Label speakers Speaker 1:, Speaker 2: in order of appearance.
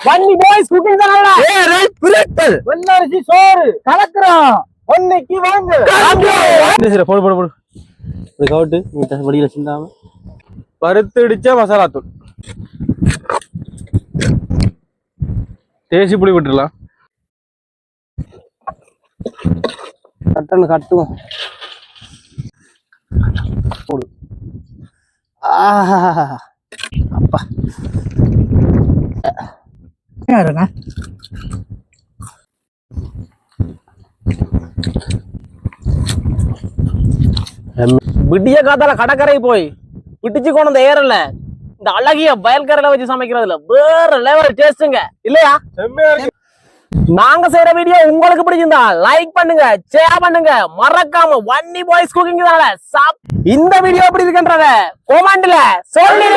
Speaker 1: Vanni boys cooking சேனல்ல புரட்டல் வெள்ளரிசி சோறு கலக்குறோம். ஒன்னைக்கு வாங்க. சரி போடு போடு போடு. இது கவுட்டு நீ வடியில சிந்தாம பருத்து இடிச்ச மசாலா தூள். தேசி புளி விட்டுறலாம். கட்டணும் கட்டுவோம். போடு. அப்பா விடிய காத்தால கடற்கரை போய் விட்டுச்சு கொண்டு வந்து ஏறல இந்த அழகிய வயல்கரையில வச்சு சமைக்கிறதுல வேற லெவல் டேஸ்டுங்க இல்லையா? நாங்க செய்யற வீடியோ உங்களுக்கு பிடிச்சிருந்தா லைக் பண்ணுங்க, ஷேர் பண்ணுங்க, மறக்காம வன்னி பாய்ஸ் குக்கிங் இந்த வீடியோ எப்படி இருக்குன்றத கமெண்ட்ல சொல்லி